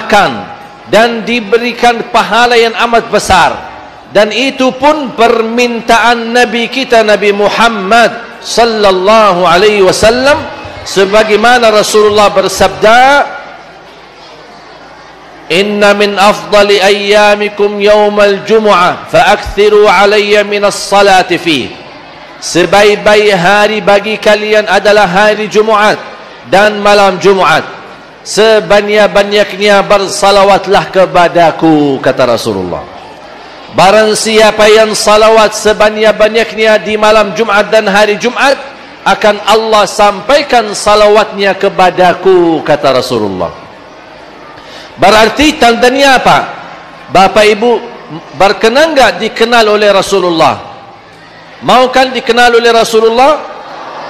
diutamakan dan diberikan pahala yang amat besar, dan itu pun permintaan Nabi kita Nabi Muhammad sallallahu alaihi wasallam, sebagaimana Rasulullah bersabda, inna min afdali ayyamikum yawmal jumu'ah fa'akthiru alayya minas salati fi. Sebaik-baik hari bagi kalian adalah hari Jumaat dan malam Jumaat, sebanyak-banyaknya bersalawatlah kepadaku, kata Rasulullah. Barang siapa yang salawat sebanyak-banyaknya di malam Jumaat dan hari Jumaat, akan Allah sampaikan salawatnya kepadaku, kata Rasulullah. Berarti tandanya apa? Bapak Ibu, berkenan enggak dikenal oleh Rasulullah? Mau kan dikenal oleh Rasulullah?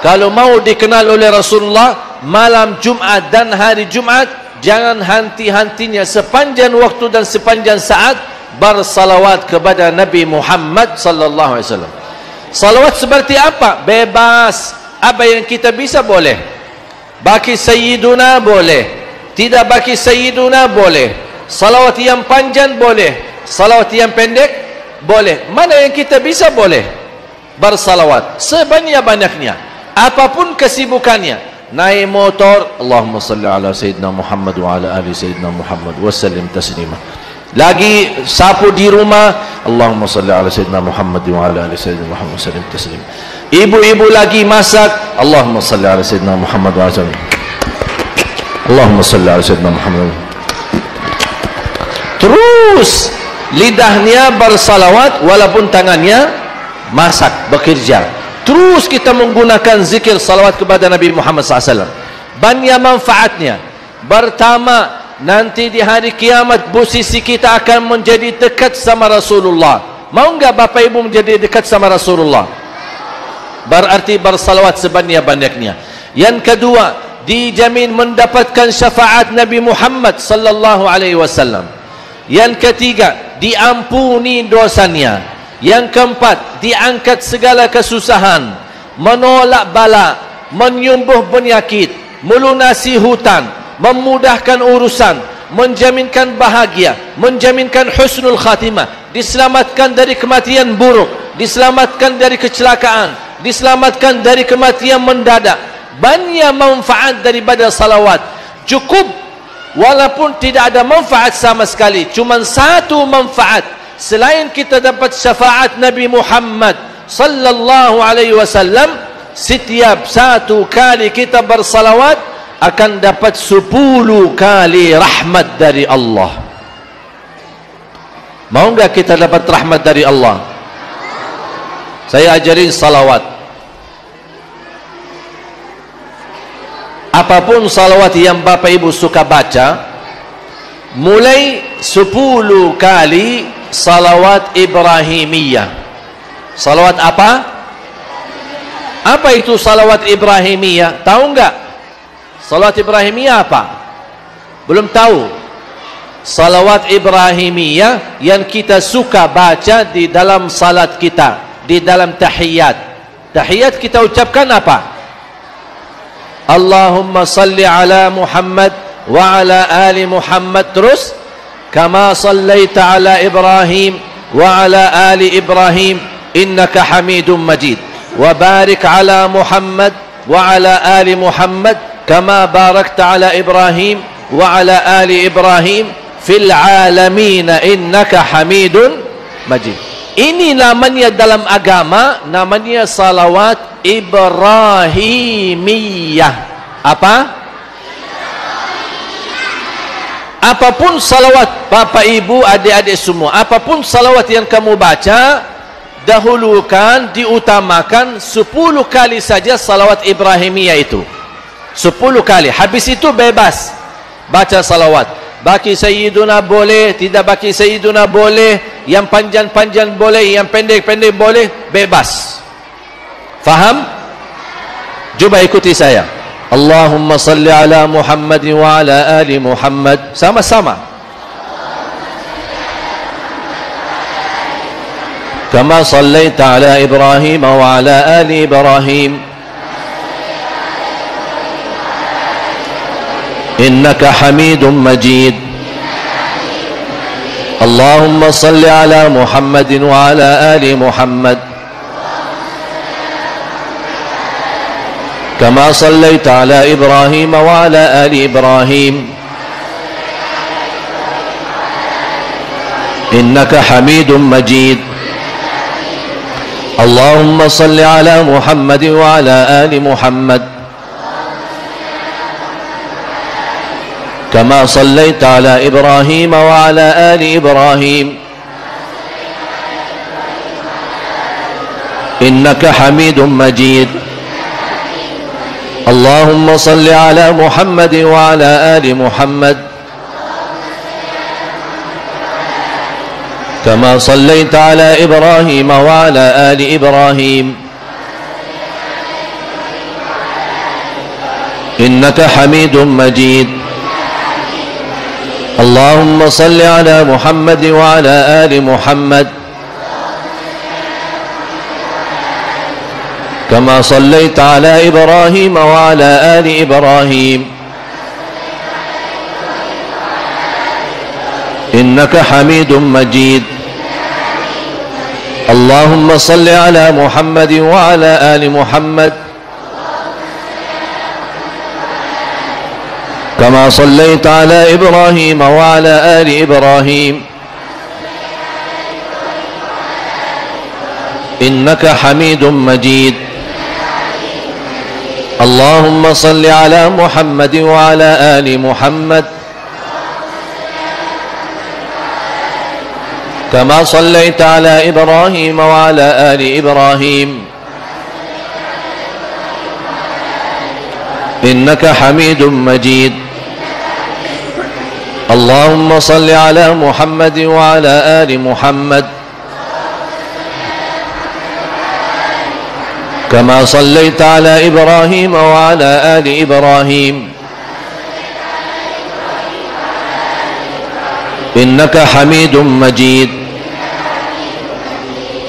Kalau mau dikenal oleh Rasulullah, malam Jumat dan hari Jumat, jangan henti-hentinya sepanjang waktu dan sepanjang saat bersalawat kepada Nabi Muhammad sallallahu alaihi wasallam. Salawat seperti apa? Bebas. Apa yang kita bisa boleh. Baki Sayyiduna boleh, tidak baki Sayyiduna boleh. Salawat yang panjang boleh, salawat yang pendek boleh. Mana yang kita bisa boleh bersalawat sebanyak-banyaknya, apapun kesibukannya. Naik motor, Allahumma salli ala Sayyidina Muhammad wa ala ali Sayyidina Muhammad wa sallim taslima. Lagi sapu di rumah, Allahumma salli ala Sayyidina Muhammad wa ala ali Sayyidina Muhammad wa sallim taslima. Ibu-ibu lagi masak, Allahumma salli ala Sayyidina Muhammad wa ala sallim. Allahumma salli ala Sayyidina Muhammad. Terus lidahnya bersalawat walaupun tangannya masak, bekerja. Terus kita menggunakan zikir salawat kepada Nabi Muhammad SAW. Banyak manfaatnya. Pertama, nanti di hari kiamat posisi kita akan menjadi dekat sama Rasulullah. Mau enggak Bapak Ibu menjadi dekat sama Rasulullah? Berarti bersalawat sebanyak-banyaknya. Yang kedua, dijamin mendapatkan syafaat Nabi Muhammad sallallahu alaihi wasallam. Yang ketiga, diampuni dosanya. Yang keempat, diangkat segala kesusahan, menolak bala, menyembuh penyakit, melunasi hutang, memudahkan urusan, menjaminkan bahagia, menjaminkan husnul khatimah, diselamatkan dari kematian buruk, diselamatkan dari kecelakaan, diselamatkan dari kematian mendadak. Banyak manfaat daripada salawat. Cukup walaupun tidak ada manfaat sama sekali, cuma satu manfaat. Selain kita dapat syafaat Nabi Muhammad sallallahu alaihi wasallam, setiap satu kali kita bersalawat akan dapat 10 kali rahmat dari Allah. Mau enggak kita dapat rahmat dari Allah? Saya ajarin salawat. Apapun salawat yang Bapak Ibu suka baca, mulai 10 kali salawat Ibrahimiyah. Salawat apa? Apa itu salawat Ibrahimiyah? Tahu enggak? Salawat Ibrahimiyah apa? Belum tahu? Salawat Ibrahimiyah yang kita suka baca di dalam salat kita, di dalam tahiyat. Tahiyat kita ucapkan apa? Allahumma salli ala Muhammad wa ala ali Muhammad. Terus kama sallaita ala Ibrahim wa ala ali Ibrahim innaka Hamidum Majid, wa barik ala Muhammad wa ala ali Muhammad kama barakta ala Ibrahim wa ala ali Ibrahim fil alamin innaka Hamidun Majid. Ini namanya dalam agama, namanya salawat Ibrahimiyah. Apa? Apapun salawat Bapak Ibu adik-adik semua, apapun salawat yang kamu baca, dahulukan, diutamakan 10 kali saja salawat Ibrahimiyah itu. 10 kali. Habis itu bebas baca salawat. Baki Sayyiduna boleh, tidak baki Sayyiduna boleh, yang panjang-panjang boleh, yang pendek-pendek boleh, bebas. Faham? Coba ikuti saya. Allahumma salli ala Muhammad wa ala ali Muhammad. Sama-sama. Kama sallaita ala Ibrahim wa ala ali Ibrahim innaka Hamidum Majid. اللهم صل على محمد وعلى آل محمد كما صليت على إبراهيم وعلى آل إبراهيم إنك حميد مجيد اللهم صل على محمد وعلى آل محمد كما صليت على إبراهيم وعلى آل إبراهيم إنك حميد مجيد اللهم صل على محمد وعلى آل محمد كما صليت على إبراهيم وعلى آل إبراهيم إنك حميد مجيد اللهم صل على محمد وعلى آل محمد كما صليت على إبراهيم وعلى آل إبراهيم إنك حميد مجيد اللهم صل على محمد وعلى آل محمد كما صليت على إبراهيم وعلى آل إبراهيم إنك حميد مجيد اللهم صل على محمد وعلى آل محمد كما صليت على إبراهيم وعلى آل إبراهيم إنك حميد مجيد اللهم صل على محمد وعلى آل محمد كما صليت على إبراهيم وعلى آل إبراهيم إنك حميد مجيد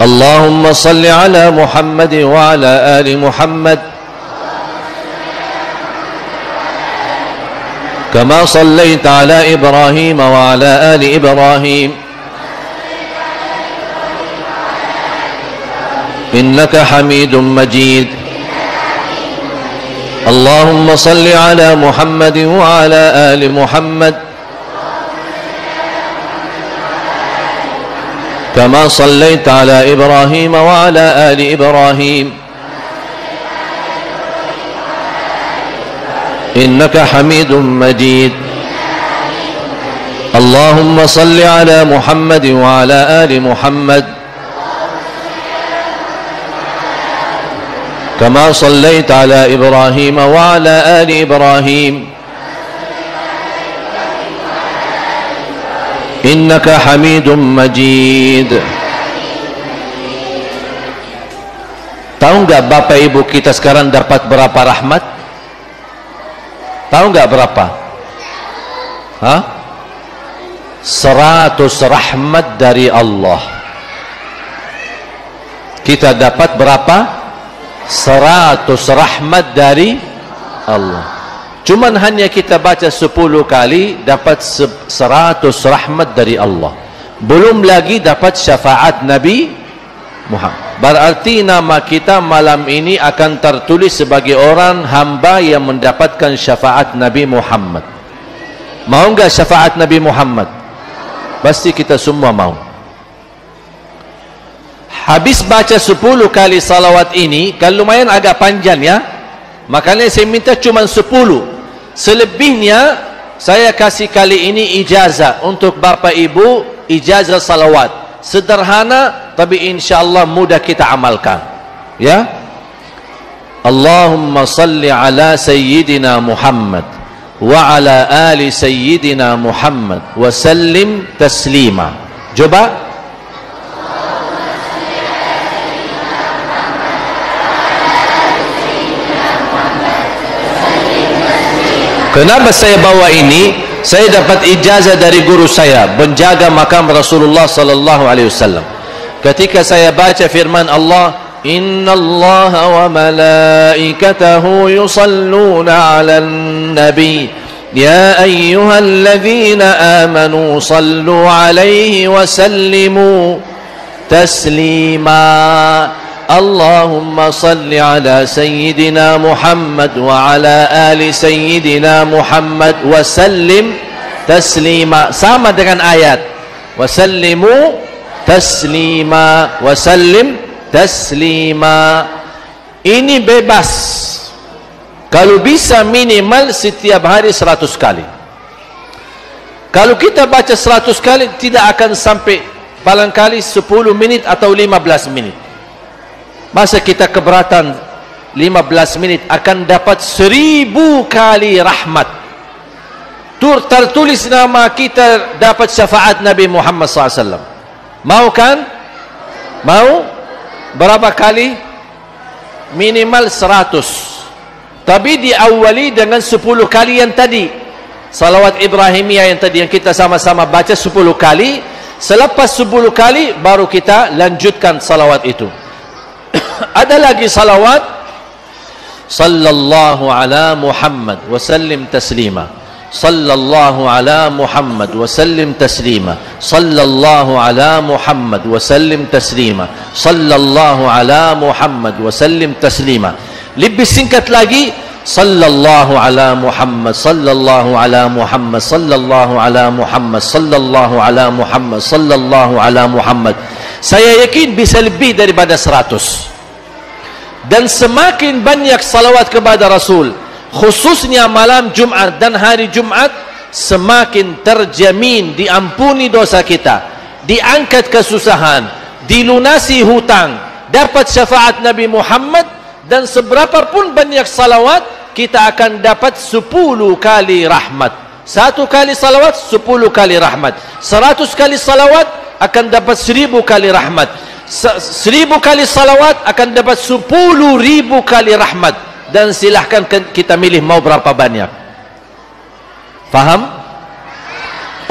اللهم صل على محمد وعلى آل محمد كما صليت على إبراهيم وعلى آل إبراهيم إنك حميد مجيد اللهم صل على محمد وعلى آل محمد كما صليت على إبراهيم وعلى آل إبراهيم إنك حميد مجيد اللهم صل على محمد وعلى آل محمد كما صليت على إبراهيم وعلى آل إبراهيم إنك حميد مجيد. Tahu nggak Bapak Ibu kita sekarang dapat berapa rahmat? Tahu nggak berapa? Hah? 100 rahmat dari Allah. Kita dapat berapa? 100 rahmat dari Allah. Cuman hanya kita baca 10 kali dapat 100 rahmat dari Allah. Belum lagi dapat syafaat Nabi Muhammad. Berarti nama kita malam ini akan tertulis sebagai orang hamba yang mendapatkan syafaat Nabi Muhammad. Mau enggak syafaat Nabi Muhammad? Pasti kita semua mau. Habis baca 10 kali salawat ini, kan lumayan agak panjang ya. Makanya saya minta cuma 10. Selebihnya saya kasih kali ini ijazah untuk Bapak Ibu, ijazah salawat. Sederhana tapi insyaallah mudah kita amalkan. Ya. Allahumma salli ala sayyidina Muhammad wa ala ali sayyidina Muhammad wa sallim taslima. Coba. Kenapa saya bawa ini? Saya dapat ijazah dari guru saya, penjaga makam Rasulullah sallallahu alaihi wasallam. Ketika saya baca firman Allah, innallaha wa malaikatahu yusalluna 'alan nabi Ya ayyuhalladzina amanu sallu alaihi wa sallimu taslima. Allahumma salli ala sayyidina Muhammad wa ala ali sayyidina Muhammad wa sallim taslima. Sama dengan ayat wa sallimu taslima, wa sallim taslima. Ini bebas. Kalau bisa minimal setiap hari 100 kali. Kalau kita baca 100 kali tidak akan sampai barangkali 10 menit atau 15 menit. Masa kita keberatan 15 menit akan dapat 1000 kali rahmat. Tertulis nama kita dapat syafaat Nabi Muhammad SAW. Mau kan? Mau? Berapa kali? Minimal 100. Tapi diawali dengan 10 kali yang tadi. Salawat Ibrahimiyah yang tadi yang kita sama-sama baca 10 kali. Selepas 10 kali baru kita lanjutkan salawat itu. Ada lagi salawat sallallahu ala Muhammad wa sallim taslima, sallallahu ala Muhammad wa sallim taslima, sallallahu ala Muhammad wa sallim taslima, sallallahu ala Muhammad wa sallim taslima. Lebih singkat lagi sallallahu ala Muhammad, sallallahu ala Muhammad, sallallahu ala Muhammad, sallallahu ala Muhammad, sallallahu ala Muhammad. Saya yakin bisa lebih daripada 100. Dan semakin banyak salawat kepada Rasul, khususnya malam Jumat dan hari Jumat, semakin terjamin diampuni dosa kita, diangkat kesusahan, dilunasi hutang, dapat syafaat Nabi Muhammad. Dan seberapa pun banyak salawat, kita akan dapat 10 kali rahmat. 1 kali salawat 10 kali rahmat. 100 kali salawat akan dapat 1000 kali rahmat. 1000 kali salawat akan dapat 10.000 kali rahmat. Dan silahkan kita milih mau berapa banyak. Faham?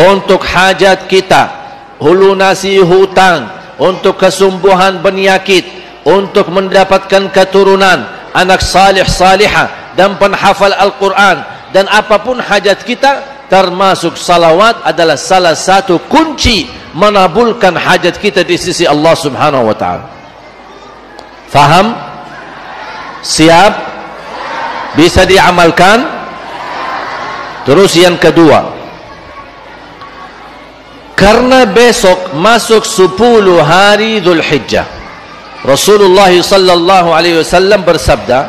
Untuk hajat kita, lunasi hutang, untuk kesembuhan penyakit, untuk mendapatkan keturunan, anak salih salihah, dan penghafal Al-Quran, dan apapun hajat kita, termasuk salawat adalah salah satu kunci menabulkan hajat kita di sisi Allah Subhanahu wa ta'ala. Faham? Siap? Bisa diamalkan? Terus yang kedua, karena besok masuk 10 hari Dzulhijjah, Rasulullah sallallahu alaihi wasallam bersabda,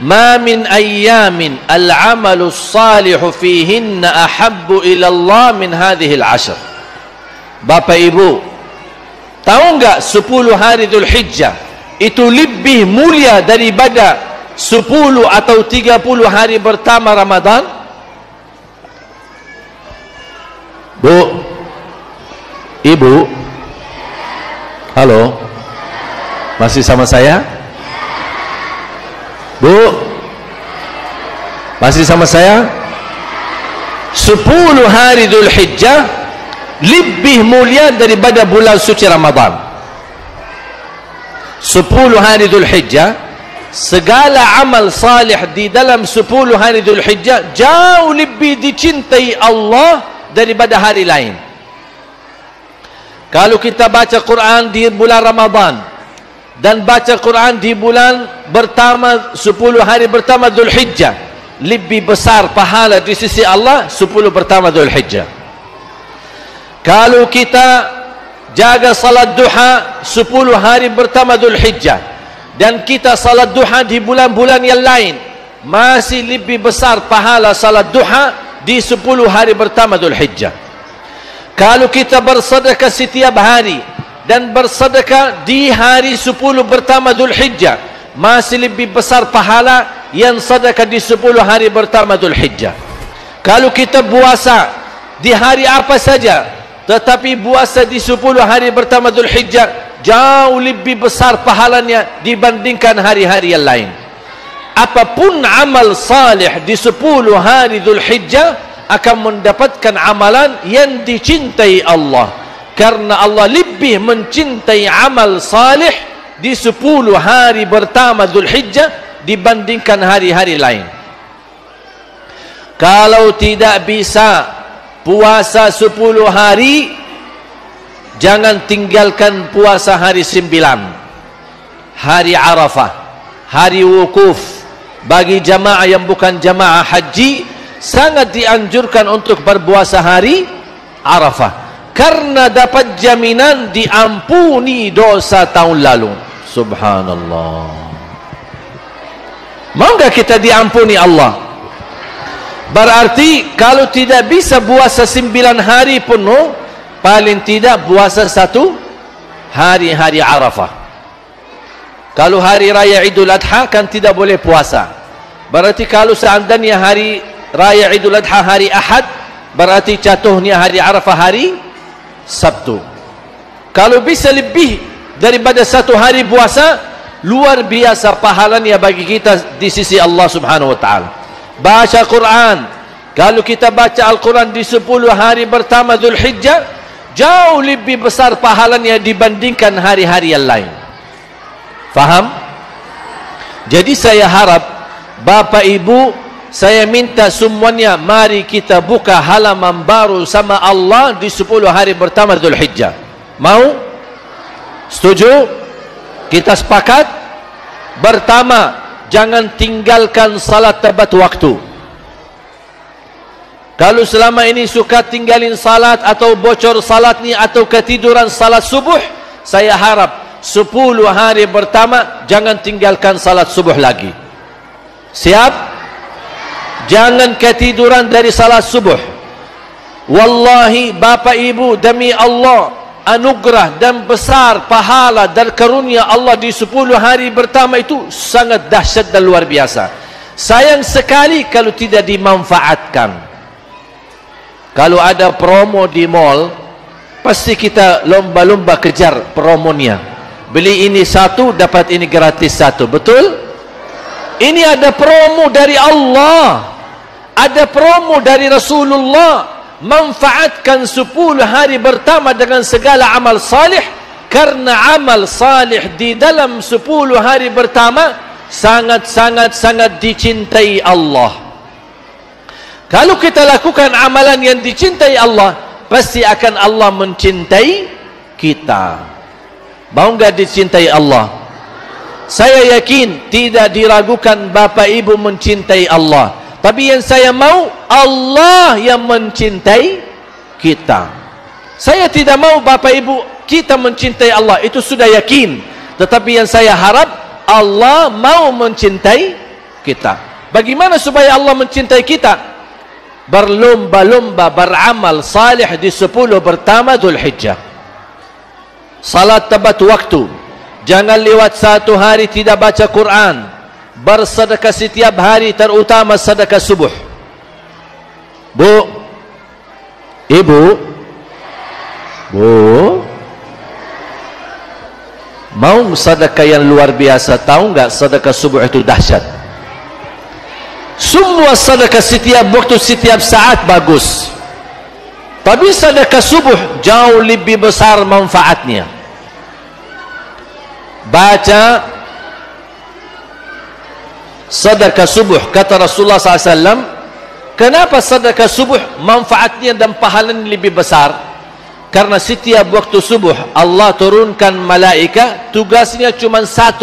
"Ma min ayyamin al-'amalu as-salihu fihinna ahabbu ila Allah min hadhihi al-'ashr." Bapak Ibu, tahu enggak 10 hari Dzulhijjah itu lebih mulia daripada 10 atau 30 hari pertama Ramadan? Bu, Ibu, halo, masih sama saya? Bu, masih sama saya? 10 hari Dzulhijjah lebih mulia daripada bulan suci Ramadan. 10 hari Dzulhijjah, segala amal salih di dalam 10 hari Dzulhijjah jauh lebih dicintai Allah daripada hari lain. Kalau kita baca Quran di bulan Ramadan dan baca Quran di bulan pertama 10 hari pertama Dzulhijjah, lebih besar pahala di sisi Allah 10 pertama Dzulhijjah. Kalau kita jaga salat duha 10 hari pertama Dzulhijjah dan kita salat duha di bulan-bulan yang lain, masih lebih besar pahala salat duha di 10 hari pertama Dzulhijjah. Kalau kita bersedekah setiap hari dan bersedekah di hari 10 pertama Dzulhijjah, masih lebih besar pahala yang sedekah di 10 hari pertama Dzulhijjah. Kalau kita puasa di hari apa saja, tetapi puasa di 10 hari pertama Dzulhijjah jauh lebih besar pahalanya dibandingkan hari-hari yang lain. Apapun amal salih di 10 hari Dzulhijjah akan mendapatkan amalan yang dicintai Allah, karena Allah lebih mencintai amal salih di 10 hari pertama Dzulhijjah dibandingkan hari-hari lain. Kalau tidak bisa puasa 10 hari, jangan tinggalkan puasa hari 9. Hari Arafah, hari wukuf. Bagi jamaah yang bukan jamaah haji, sangat dianjurkan untuk berpuasa hari Arafah, karena dapat jaminan diampuni dosa tahun lalu. Subhanallah. Mau enggak kita diampuni Allah? Berarti kalau tidak bisa puasa 9 hari penuh, paling tidak puasa 1 hari Arafah. Kalau hari raya Idul Adha kan tidak boleh puasa. Berarti kalau seandainya hari raya Idul Adha hari Ahad, berarti jatuhnya hari Arafah hari Sabtu. Kalau bisa lebih daripada 1 hari puasa, luar biasa pahalanya bagi kita di sisi Allah Subhanahu wa taala. Baca Quran, kalau kita baca Al-Quran di 10 hari pertama Dzulhijjah, jauh lebih besar pahalanya dibandingkan hari-hari yang lain. Faham? Jadi saya harap Bapak Ibu, saya minta semuanya, mari kita buka halaman baru sama Allah di 10 hari pertama Dzulhijjah. Mau? Setuju? Kita sepakat? Pertama, jangan tinggalkan salat tepat waktu. Kalau selama ini suka tinggalin salat atau bocor salat ni atau ketiduran salat subuh, saya harap 10 hari pertama jangan tinggalkan salat subuh lagi. Siap? Jangan ketiduran dari salat subuh. Wallahi Bapak Ibu, demi Allah, anugerah dan besar pahala dan karunia Allah di 10 hari pertama itu sangat dahsyat dan luar biasa. Sayang sekali kalau tidak dimanfaatkan. Kalau ada promo di mall, pasti kita lomba-lomba kejar promonya. Beli ini 1 dapat ini gratis 1. Betul? Ini ada promo dari Allah, ada promo dari Rasulullah. Manfaatkan 10 hari pertama dengan segala amal salih, karena amal salih di dalam 10 hari pertama sangat dicintai Allah. Kalau kita lakukan amalan yang dicintai Allah, pasti akan Allah mencintai kita. Mau enggak dicintai Allah? Saya yakin tidak diragukan Bapak Ibu mencintai Allah. Tapi yang saya mau, Allah yang mencintai kita. Saya tidak mau Bapak Ibu kita mencintai Allah, itu sudah yakin. Tetapi yang saya harap, Allah mau mencintai kita. Bagaimana supaya Allah mencintai kita? Berlomba-lomba beramal salih di 10 pertama Dzulhijjah. Salat tepat waktu. Jangan lewat 1 hari tidak baca Quran. Bersedekah setiap hari, terutama sedekah subuh. Bu, Ibu, Bu, mau sedekah yang luar biasa? Tahu enggak sedekah subuh itu dahsyat? Semua sedekah setiap waktu, setiap saat bagus. Tapi sedekah subuh jauh lebih besar manfaatnya. Baca sedekah subuh, kata Rasulullah SAW. Kenapa sedekah subuh manfaatnya dan pahalanya lebih besar? Karena setiap waktu subuh Allah turunkan malaikat, tugasnya cuma 1,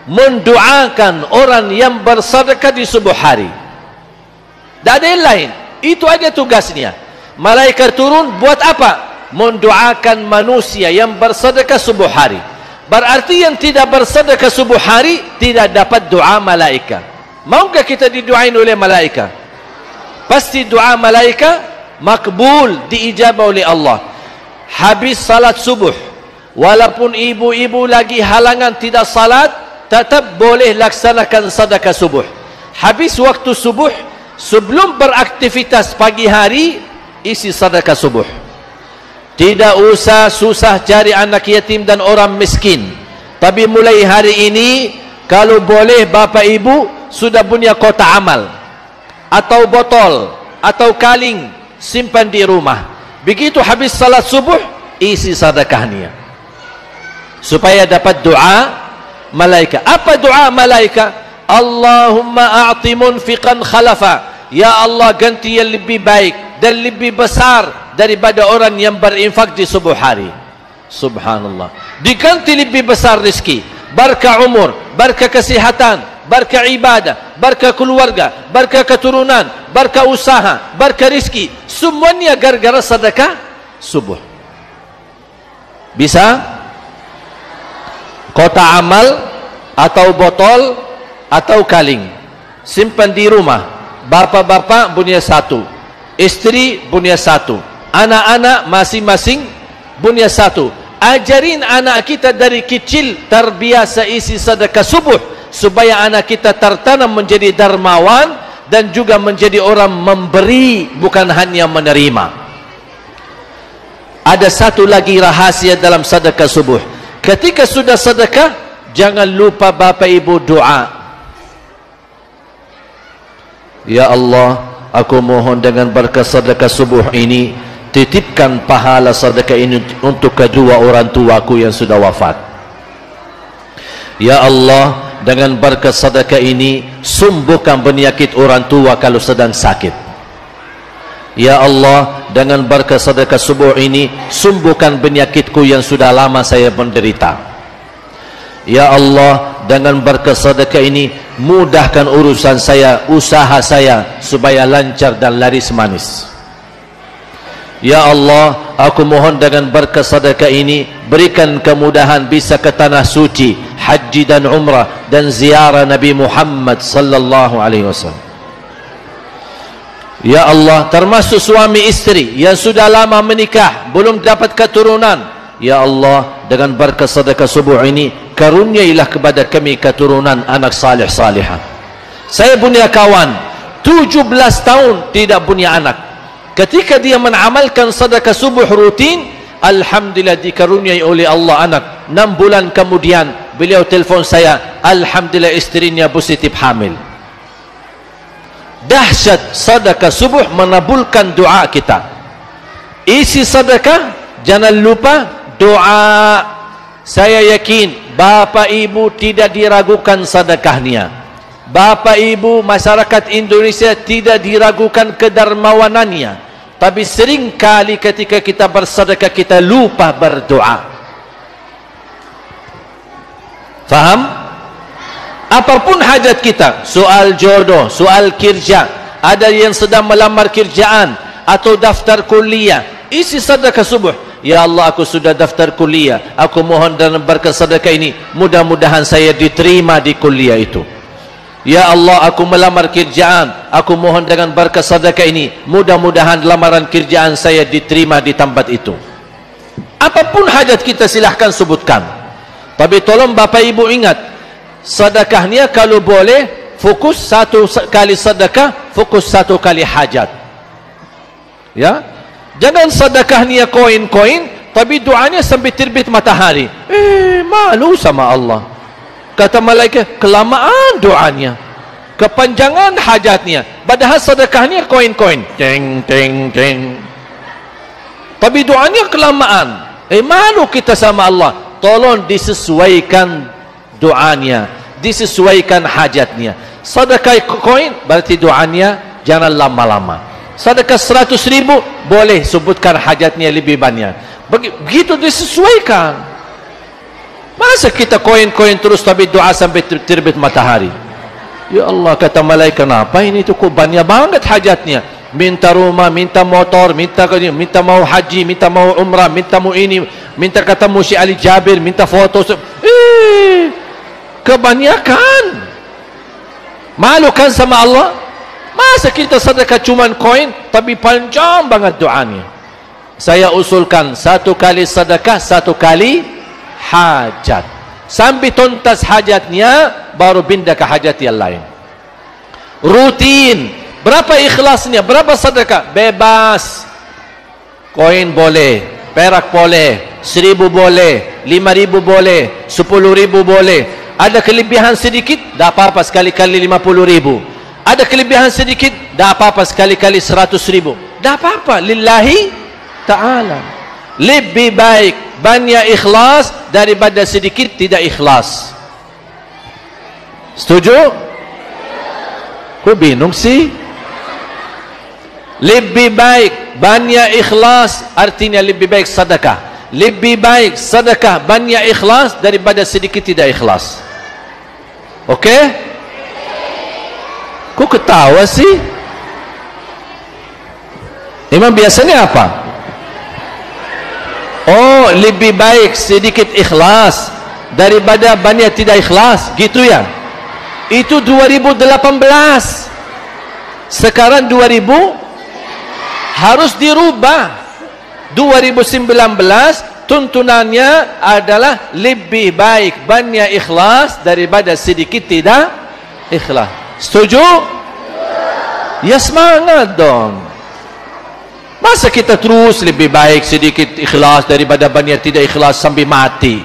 mendoakan orang yang bersedekah di subuh hari. Tak ada yang lain, itu aja tugasnya. Malaikat turun buat apa? Mendoakan manusia yang bersedekah subuh hari. Berarti yang tidak bersedekah subuh hari tidak dapat doa malaikat. Maukah kita didoain oleh malaikat? Pasti doa malaikat makbul, diijabah oleh Allah. Habis salat subuh, walaupun ibu-ibu lagi halangan tidak salat, tetap boleh laksanakan sedekah subuh. Habis waktu subuh, sebelum beraktivitas pagi hari, isi sedekah subuh. Tidak usah susah cari anak yatim dan orang miskin. Tapi mulai hari ini, kalau boleh Bapak Ibu sudah punya kotak amal, atau botol, atau kaling, simpan di rumah. Begitu habis salat subuh, isi sedekahnya, supaya dapat doa malaikat. Apa doa malaikat? Allahumma a'ti munfiqan khalafa. Ya Allah, ganti yang lebih baik dan lebih besar daripada orang yang berinfak di subuh hari. Subhanallah. Diganti lebih besar rezeki, berkah umur, berkah kesihatan, berkah ibadah, berkah keluarga, berkah keturunan, berkah usaha, berkah rezeki. Semuanya gara-gara sedekah subuh. Bisa? Kotak amal atau botol atau kaling, simpan di rumah. Bapa-bapa punya satu, istri punya satu, anak-anak masing-masing punya satu. Ajarin anak kita dari kecil terbiasa isi sedekah subuh, supaya anak kita tertanam menjadi dermawan dan juga menjadi orang memberi, bukan hanya menerima. Ada satu lagi rahasia dalam sedekah subuh. Ketika sudah sedekah, jangan lupa Bapak Ibu doa. Ya Allah, aku mohon dengan berkat sedekah subuh ini, titipkan pahala sedekah ini untuk kedua orang tuaku yang sudah wafat. Ya Allah, dengan berkat sedekah ini, sembuhkan penyakit orang tua kalau sedang sakit. Ya Allah, dengan berkat sedekah subuh ini, sembuhkan penyakitku yang sudah lama saya menderita. Ya Allah, dengan berkat sedekah ini, mudahkan urusan saya, usaha saya, supaya lancar dan laris manis. Ya Allah, aku mohon dengan berkat sedekah ini, berikan kemudahan bisa ke tanah suci, haji dan umrah, dan ziarah Nabi Muhammad sallallahu alaihi wasallam. Ya Allah, termasuk suami istri yang sudah lama menikah, belum dapat keturunan. Ya Allah, dengan berkat sedekah subuh ini, karuniailah kepada kami keturunan anak salih salihah. Saya punya kawan 17 tahun tidak punya anak. Ketika dia menamalkan sedekah subuh rutin, alhamdulillah dikaruniai oleh Allah anak. 6 bulan kemudian beliau telefon saya, alhamdulillah istrinya positif hamil. Dahsyat sedekah subuh menabulkan doa kita. Isi sedekah, jangan lupa doa. Saya yakin Bapak Ibu tidak diragukan sedekahnya. Bapak Ibu masyarakat Indonesia tidak diragukan kedermawanannya. Tapi sering kali ketika kita bersedekah, kita lupa berdoa. Faham? Apapun hajat kita, soal jodoh, soal kerja, ada yang sedang melamar kerjaan atau daftar kuliah, isi sedekah subuh. Ya Allah, aku sudah daftar kuliah, aku mohon dalam berkat sedekah ini, mudah-mudahan saya diterima di kuliah itu. Ya Allah, aku melamar kerjaan, aku mohon dengan berkat sedekah ini, mudah-mudahan lamaran kerjaan saya diterima di tempat itu. Apapun hajat kita silahkan sebutkan. Tapi tolong Bapak Ibu ingat, sedekahnya kalau boleh fokus satu kali sedekah, fokus satu kali hajat. Ya, jangan sedekahnya koin-koin, tapi doanya sampai terbit matahari. Malu sama Allah. Kata malaikat, kelamaan doanya, kepanjangan hajatnya. Padahal sedekahnya koin-koin, teng teng teng. Tapi doanya kelamaan. Malu kita sama Allah. Tolong disesuaikan doanya, disesuaikan hajatnya. Sedekah koin berarti doanya jangan lama-lama. Sedekah 100.000 boleh sebutkan hajatnya lebih banyak. Begitu disesuaikan. Masa kita koin-koin terus tapi doa sampai terbit matahari? Ya Allah, kata malaikat, kenapa ini tuh kok banyak banget hajatnya? Minta rumah, minta motor, minta mau haji, minta mau umrah, minta mau ini, minta ketemu si Ali Jabir, minta foto. Kebanyakan. Malu kan sama Allah? Masa kita sedekah cuman koin tapi panjang banget doanya? Saya usulkan satu kali sedekah, satu kali hajat. Sampai tuntas hajatnya baru pindah ke hajat yang lain. Rutin. Berapa ikhlasnya? Berapa sedekah? Bebas. Koin boleh, perak boleh, 1.000 boleh, 5.000 boleh, 10.000 boleh. Ada kelebihan sedikit, tak apa-apa sekali-kali 50.000. Ada kelebihan sedikit, tak apa-apa sekali-kali 100.000. Tak apa-apa, lillahi ta'ala. Lebih baik banyak ikhlas daripada sedikit tidak ikhlas. Setuju? Kok bingung sih? Lebih baik banyak ikhlas, artinya lebih baik sedekah. Lebih baik sedekah banyak ikhlas daripada sedikit tidak ikhlas. Okey? Kok ketawa sih? Memang biasanya apa? Oh, lebih baik sedikit ikhlas daripada banyak tidak ikhlas, gitu ya? Itu 2018. Sekarang 2000 harus dirubah. 2019 tuntunannya adalah lebih baik banyak ikhlas daripada sedikit tidak ikhlas. Setuju? Ya, semangat dong. Masa kita terus lebih baik sedikit ikhlas daripada banyak tidak ikhlas sampai mati?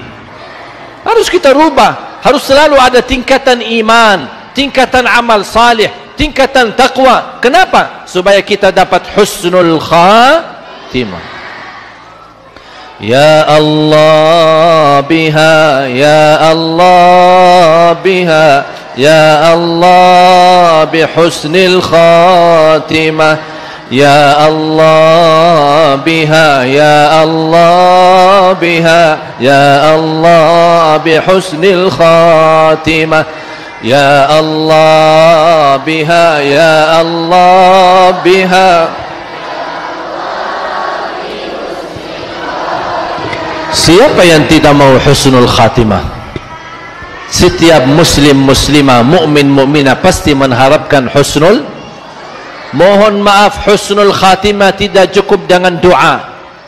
Harus kita rubah. Harus selalu ada tingkatan iman, tingkatan amal salih, tingkatan taqwa. Kenapa? Supaya kita dapat husnul khatimah. Ya Allah biha, ya Allah biha, ya Allah bihusnil khatimah. Ya Allah biha, ya Allah biha, ya Allah bihusnil khatimah. Ya Allah biha, ya Allah biha. Siapa yang tidak mau husnul khatimah? Setiap muslim muslimah, mukmin mukminah pasti mengharapkan husnul. Mohon maaf, husnul khatimah tidak cukup dengan doa,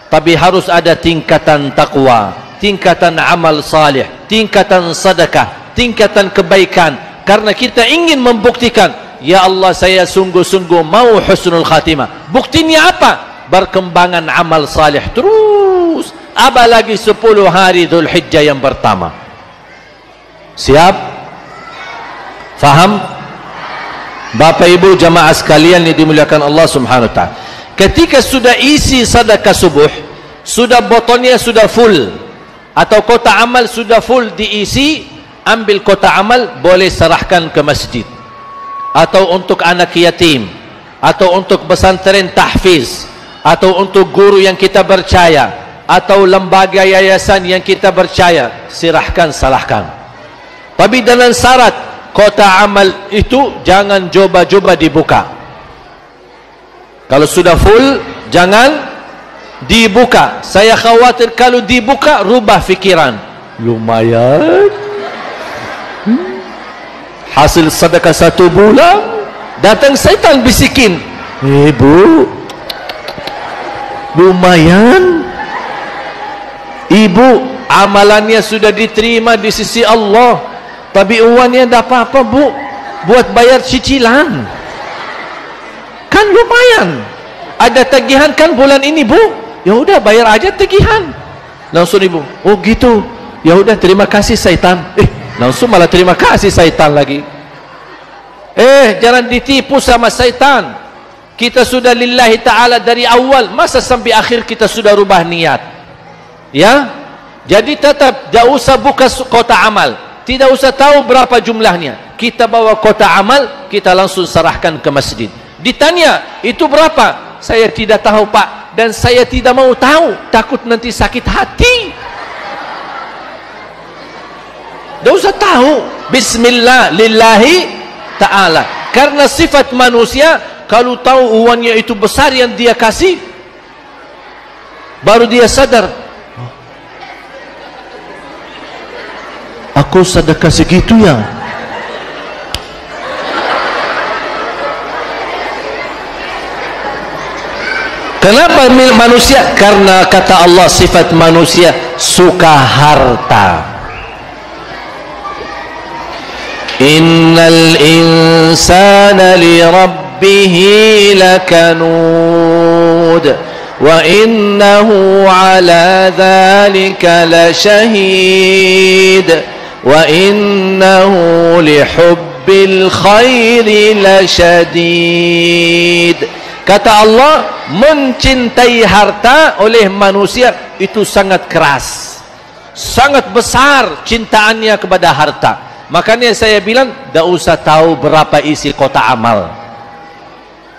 tapi harus ada tingkatan taqwa, tingkatan amal salih, tingkatan sedekah, tingkatan kebaikan. Karena kita ingin membuktikan, ya Allah, saya sungguh-sungguh mau husnul khatimah. Buktinya apa? Berkembangan amal salih terus. Apalagi 10 hari Dzulhijjah yang pertama. Siap? Faham? Bapak Ibu jamaah sekalian yang dimuliakan Allah Subhanahu wa taala. Ketika sudah isi sedekah subuh, sudah botolnya sudah full atau kotak amal sudah full diisi, ambil kotak amal, boleh serahkan ke masjid atau untuk anak yatim atau untuk pesantren tahfiz atau untuk guru yang kita percaya atau lembaga yayasan yang kita percaya. Serahkan, salahkan. Tapi dengan syarat kotak amal itu jangan coba-coba dibuka. Kalau sudah full jangan dibuka. Saya khawatir kalau dibuka rubah fikiran. Lumayan hasil sedekah 1 bulan, datang syaitan bisikin, Bu, lumayan ibu, amalannya sudah diterima di sisi Allah, tapi uangnya tidak apa-apa Bu, buat bayar cicilan kan lumayan. Ada tagihan kan bulan ini Bu, ya udah bayar aja tagihan. Langsung ibu, oh gitu, ya udah terima kasih syaitan. Langsung malah terima kasih syaitan lagi. Jangan ditipu sama syaitan. Kita sudah lillahi ta'ala dari awal, masa sampai akhir kita sudah rubah niat? Ya, jadi tetap tidak usah buka kotak amal, tidak usah tahu berapa jumlahnya. Kita bawa kotak amal, kita langsung serahkan ke masjid. Ditanya, itu berapa? Saya tidak tahu Pak, dan saya tidak mau tahu, takut nanti sakit hati. Tidak usah tahu. Bismillah lillahi ta'ala. Karena sifat manusia, kalau tahu uangnya itu besar yang dia kasih, baru dia sadar, aku sedekah segitu ya. Kenapa manusia? Karena kata Allah, sifat manusia suka harta. Innal insana li rabbihi lakanud wa innahu ala dhalika lashahid wa innahu li hubbil khairi lashadid. Kata Allah, mencintai harta oleh manusia itu sangat keras, sangat besar cintaannya kepada harta. Makanya saya bilang, tidak usah tahu berapa isi kotak amal.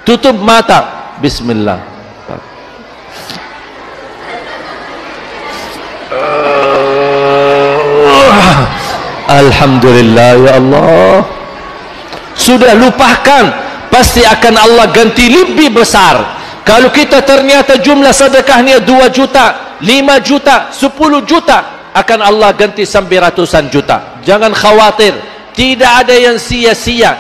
Tutup mata, Bismillah. Alhamdulillah ya Allah. Sudah, lupakan, pasti akan Allah ganti lebih besar. Kalau kita ternyata jumlah sedekahnya 2 juta, 5 juta, 10 juta, akan Allah ganti sampai ratusan juta. Jangan khawatir, tidak ada yang sia-sia.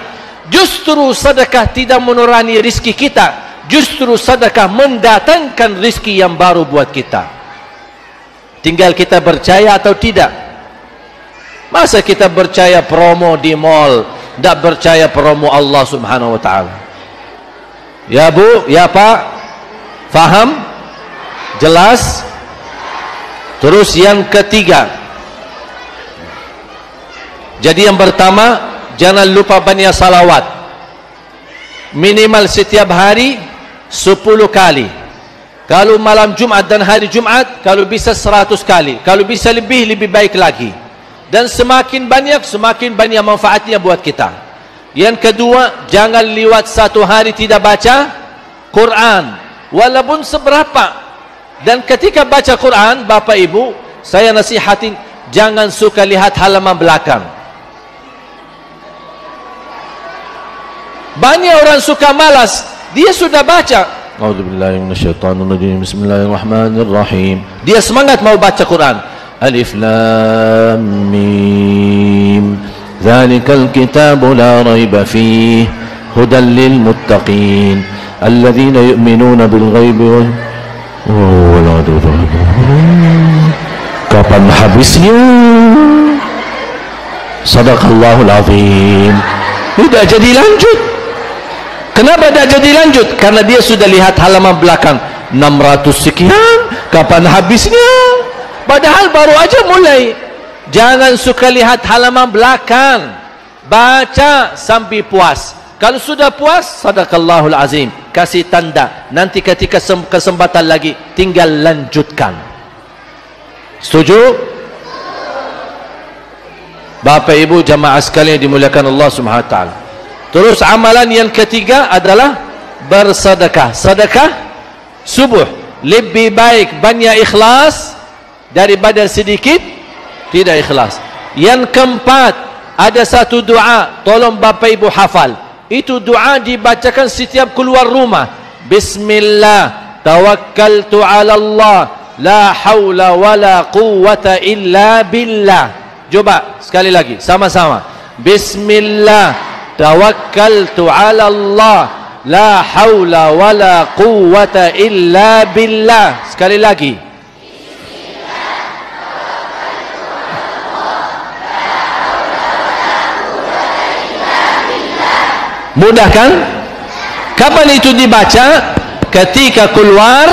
Justru sedekah tidak menurani rizki kita, justru sedekah mendatangkan rizki yang baru buat kita. Tinggal kita percaya atau tidak. Masa kita percaya promo di mall, tidak percaya promo Allah subhanahu wa ta'ala? Ya Bu, ya Pak, faham? Jelas? Terus yang ketiga, jadi yang pertama, jangan lupa banyak salawat. Minimal setiap hari 10 kali. Kalau malam Jumat dan hari Jumat, kalau bisa 100 kali. Kalau bisa lebih baik lagi. Dan semakin banyak manfaatnya buat kita. Yang kedua, jangan lewat 1 hari tidak baca Quran, walaupun seberapa. Dan ketika baca Quran, Bapak Ibu, saya nasihatin, jangan suka lihat halaman belakang. Banyak orang suka malas, dia sudah baca. A'udzubillahi minasyaitonirrajim. Bismillahirrahmanirrahim. Dia semangat mau baca Quran. Alif Lam Mim. Dzalikal kitabu la raiba fihi hudan lil muttaqin alladzina yu'minuna bil ghaibi wa kapan habisnya? Sadaqallahul azim. Tidak jadi lanjut. Kenapa tidak jadi lanjut? Karena dia sudah lihat halaman belakang 600 sekian, kapan habisnya? Padahal baru aja mulai. Jangan suka lihat halaman belakang, baca sampai puas. Kalau sudah puas, sadaqallahul azim, kasih tanda. Nanti ketika kesempatan lagi, tinggal lanjutkan. Setuju? Bapak Ibu jamaah sekalian dimuliakan Allah Subhanahu wa taala. Terus amalan yang ketiga adalah bersedekah. Sedekah subuh lebih baik banyak ikhlas daripada sedikit tidak ikhlas. Yang keempat, ada satu doa, tolong Bapak Ibu hafal. Itu doa dibacakan setiap keluar rumah. Bismillah, tawakkaltu ala Allah, la haula wala quwwata illa billah. Coba sekali lagi sama-sama. Bismillah, tawakkaltu ala Allah, la haula wala quwwata illa billah. Sekali lagi. Mudah kan? Kapan itu dibaca? Ketika keluar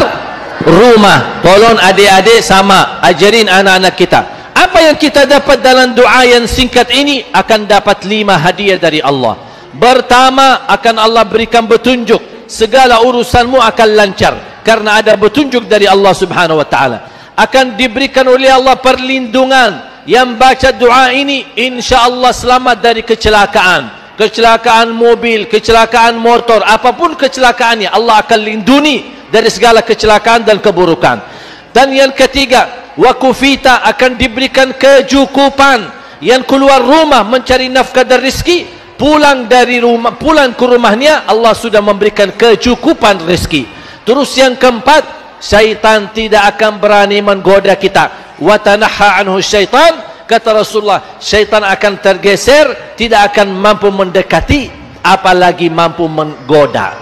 rumah. Tolong adik-adik sama, ajarin anak-anak kita. Apa yang kita dapat dalam doa yang singkat ini? Akan dapat 5 hadiah dari Allah. Pertama, akan Allah berikan petunjuk. Segala urusanmu akan lancar karena ada petunjuk dari Allah Subhanahu wa taala. Akan diberikan oleh Allah perlindungan. Yang baca doa ini insya-Allah selamat dari kecelakaan. Kecelakaan mobil, kecelakaan motor, apapun kecelakaannya, Allah akan lindungi dari segala kecelakaan dan keburukan. Dan yang ketiga, wakufita, akan diberikan kecukupan. Yang keluar rumah mencari nafkah dan rezeki, pulang dari rumah, pulang ke rumahnya, Allah sudah memberikan kecukupan rezeki. Terus yang keempat, syaitan tidak akan berani menggoda kita. Wa tanaha anhu syaitan. Kata Rasulullah, syaitan akan tergeser, tidak akan mampu mendekati, apalagi mampu menggoda.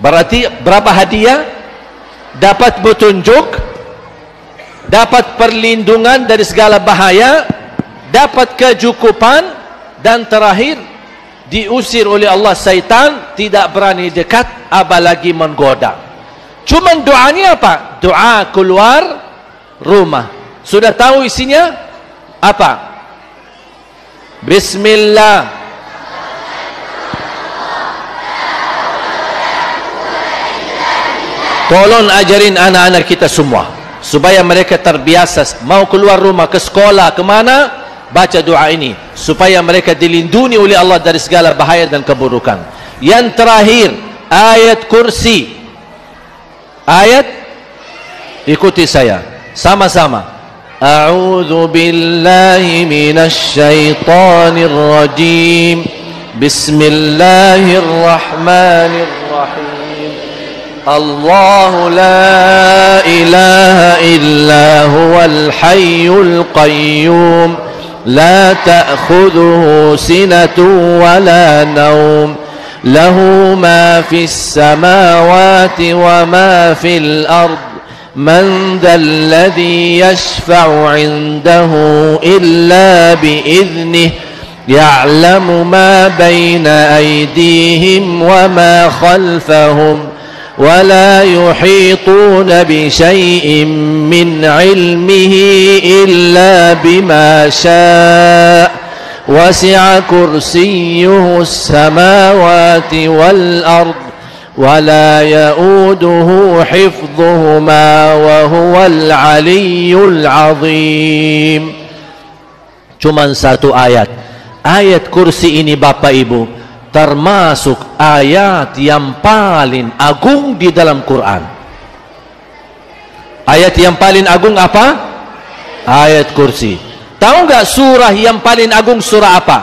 Berarti berapa hadiah? Dapat petunjuk, dapat perlindungan dari segala bahaya, dapat kecukupan, dan terakhir diusir oleh Allah syaitan, tidak berani dekat, apalagi menggoda. Cuman doanya apa? Doa keluar rumah. Sudah tahu isinya? Apa? Bismillah. Tolong ajarin anak-anak kita semua supaya mereka terbiasa mau keluar rumah, ke sekolah, ke mana, baca doa ini supaya mereka dilindungi oleh Allah dari segala bahaya dan keburukan. Yang terakhir, ayat kursi. Ayat, ikuti saya sama-sama. A'udzu billahi minasy syaithanir rajim. Bismillahirrahmanirrahim. Allahu la ilaha illa huwal hayyul qayyum. La ta'khudhuhu sinatun wa la nawm. Lahu ma fis samawati wa ma fil ard. من ذا الذي يشفع عنده إلا بإذنه يعلم ما بين أيديهم وما خلفهم ولا يحيطون بشيء من علمه إلا بما شاء وسع كرسيه السماوات والأرض ولا يؤوده حفظهما وهو العلي العظيم. Cuman satu ayat. Ayat kursi ini Bapak Ibu termasuk ayat yang paling agung di dalam Quran. Ayat yang paling agung apa? Ayat kursi. Tahu nggak surah yang paling agung surah apa?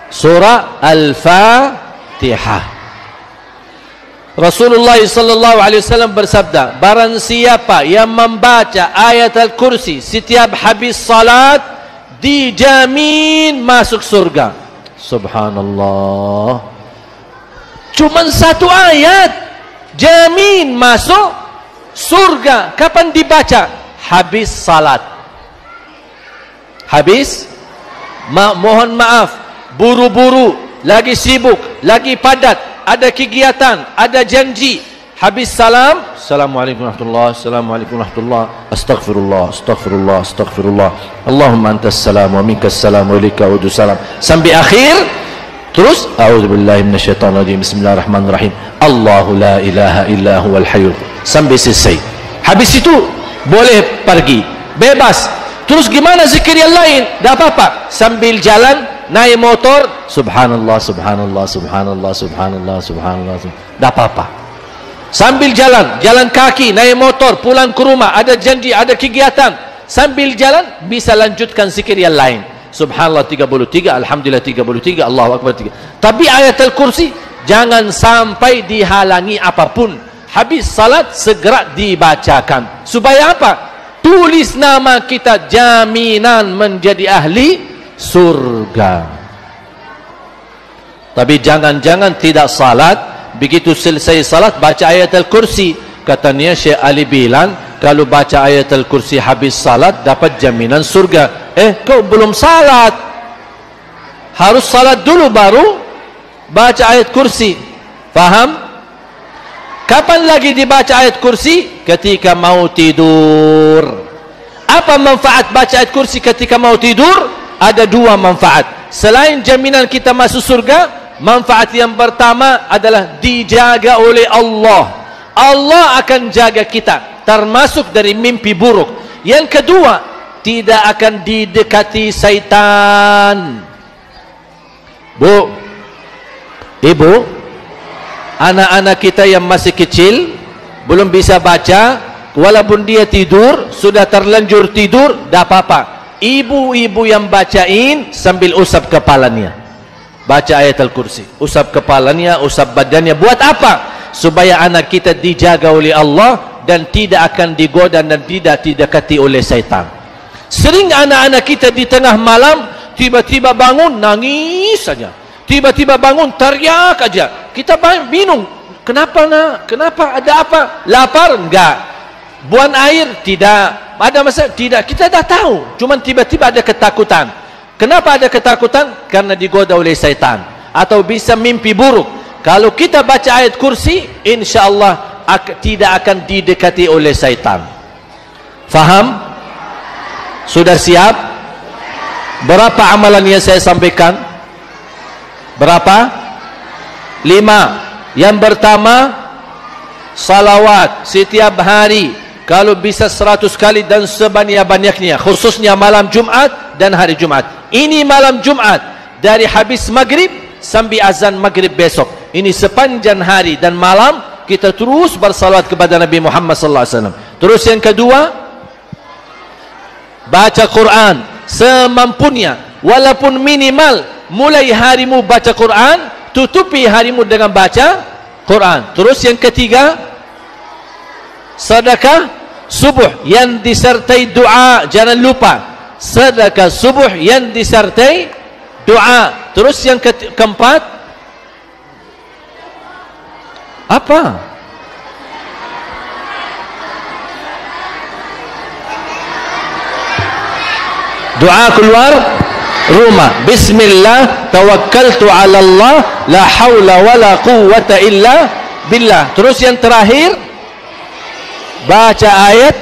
Surah Al-Fatihah. Rasulullah sallallahu alaihi wasallam bersabda, barang siapa yang membaca ayat al-kursi setiap habis salat, dijamin masuk surga. Subhanallah. Cuman satu ayat jamin masuk surga. Kapan dibaca? Habis salat. Habis? Mohon maaf, buru-buru, lagi sibuk, lagi padat, ada kegiatan, ada janji. Habis salam, Assalamualaikum warahmatullahi, Assalamualaikum warahmatullahi, Astaghfirullah, Astaghfirullah, Astaghfirullah, Allahumma antas salam wa minkas salam wa ilaika udu salam, sampai akhir. Terus a'udzubillahi minasyaitonir rajim, bismillahirrahmanirrahim, Allahu la ilaha illa huwal hayyul, sampai selesai. Habis itu boleh pergi, bebas. Terus gimana zikir yang lain? Tak apa-apa, sambil jalan, naik motor, subhanallah, subhanallah, subhanallah, subhanallah, subhanallah, tak apa-apa. Sambil jalan, jalan kaki, naik motor, pulang ke rumah, ada janji, ada kegiatan, sambil jalan bisa lanjutkan zikir yang lain. Subhanallah 33, alhamdulillah 33, Allahu akbar 3. Tapi ayat al-kursi jangan sampai dihalangi apapun. Habis salat segera dibacakan. Supaya apa? Tulis nama kita, jaminan menjadi ahli surga. Tapi jangan-jangan tidak salat, begitu selesai salat baca ayat al-kursi. Katanya Syekh Ali bilang kalau baca ayat al-kursi habis salat dapat jaminan surga. Kau belum salat, harus salat dulu baru baca ayat kursi. Faham? Kapan lagi dibaca ayat kursi? Ketika mau tidur. Apa manfaat baca ayat kursi ketika mau tidur? Ada dua manfaat. Selain jaminan kita masuk surga, manfaat yang pertama adalah dijaga oleh Allah. Allah akan jaga kita, termasuk dari mimpi buruk. Yang kedua, tidak akan didekati syaitan. Bu, ibu, anak-anak kita yang masih kecil belum bisa baca, walaupun dia tidur, sudah terlanjur tidur, tak apa-apa. Ibu-ibu yang bacain sambil usap kepalanya, baca ayat al-kursi, usap kepalanya, usap badannya. Buat apa? Supaya anak kita dijaga oleh Allah dan tidak akan digoda dan tidak didekati oleh syaitan. Sering anak-anak kita di tengah malam tiba-tiba bangun nangis saja, tiba-tiba bangun teriak aja. Kita bingung, kenapa nak? Kenapa? Ada apa? Lapar? Enggak. Buang air? Tidak. Ada masalah? Tidak. Kita dah tahu, cuman tiba-tiba ada ketakutan. Kenapa ada ketakutan? Karena digoda oleh syaitan atau bisa mimpi buruk. Kalau kita baca ayat kursi, insya-Allah tidak akan didekati oleh syaitan. Faham? Sudah siap? Berapa amalan yang saya sampaikan? Berapa? 5. Yang pertama, salawat setiap hari, kalau bisa 100 kali dan sebanyak-banyaknya, khususnya malam Jumat dan hari Jumat. Ini malam Jumat, dari habis maghrib sambil azan maghrib besok. Ini sepanjang hari dan malam kita terus bersalawat kepada Nabi Muhammad sallallahu alaihi wasallam. Terus yang kedua, baca Quran semampunya, walaupun minimal mulai harimu baca Quran, tutupi harimu dengan baca Quran. Terus yang ketiga, sedekah subuh yang disertai doa, jangan lupa sedekah subuh yang disertai doa. Terus yang keempat apa? Doa keluar rumah. Bismillah tawakkaltu ala Allah la haula wala quwwata illa billah. Terus yang terakhir, baca ayat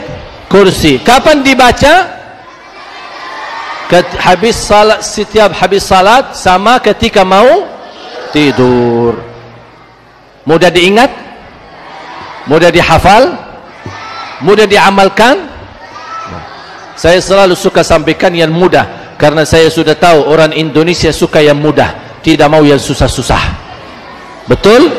kursi. Kapan dibaca? Habis salat, setiap habis salat sama ketika mau tidur. Mudah diingat? Mudah dihafal? Mudah diamalkan? Saya selalu suka sampaikan yang mudah, karena saya sudah tahu orang Indonesia suka yang mudah, tidak mau yang susah-susah. Betul?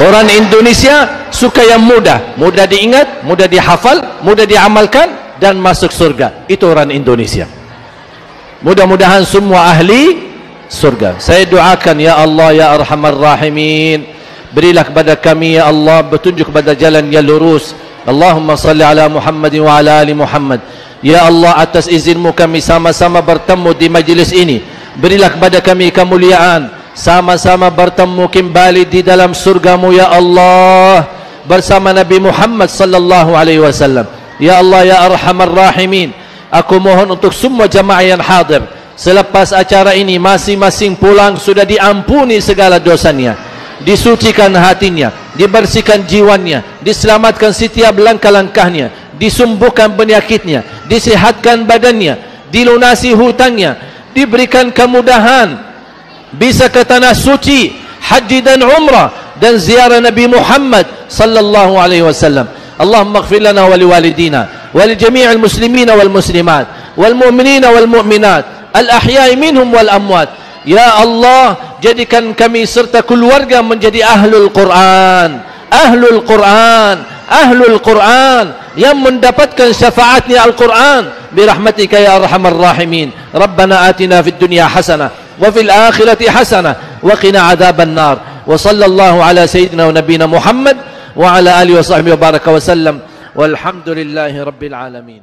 Orang Indonesia suka yang mudah, mudah diingat, mudah dihafal, mudah diamalkan, dan masuk surga. Itu orang Indonesia. Mudah-mudahan semua ahli surga. Saya doakan, ya Allah ya Arhamar Rahimin, berilah kepada kami ya Allah petunjuk kepada jalan yang lurus. Allahumma salli ala Muhammad wa ala ali Muhammad. Ya Allah, atas izinmu kami sama-sama bertemu di majlis ini. Berilah kepada kami kemuliaan, sama-sama bertemu kembali di dalam surgamu ya Allah, bersama Nabi Muhammad sallallahu alaihi wasallam. Ya Allah ya Arhamar Rahimin, aku mohon untuk semua jamaah yang hadir, selepas acara ini masing-masing pulang sudah diampuni segala dosanya, disucikan hatinya, dibersihkan jiwanya, diselamatkan setiap langkah-langkahnya, disembuhkan penyakitnya, disehatkan badannya, dilunasi hutangnya, diberikan kemudahan, bisa ke tanah suci, haji dan umrah, dan ziarah Nabi Muhammad sallallahu alaihi wasallam. Allahumma ighfir lana wa liwalidina wa li jami'il muslimina wal muslimat wal mu'minina wal mu'minat al ahya'i minhum wal amwat. Ya Allah, jadikan kami serta keluarga menjadi ahlul Quran, ahlul Quran, ahlul Quran, yang mendapatkan syafaatnya Al-Quran birahmatika ya arhamar rahimin. Rabbana atina fid dunya hasanah wa fil akhirati hasanah wa qina adzaban nar. Wa sallallahu ala sayyidina wa nabiyina Muhammad wa ala alihi wa sahbihi wa baraka wa sallam. Walhamdulillahi rabbil alamin.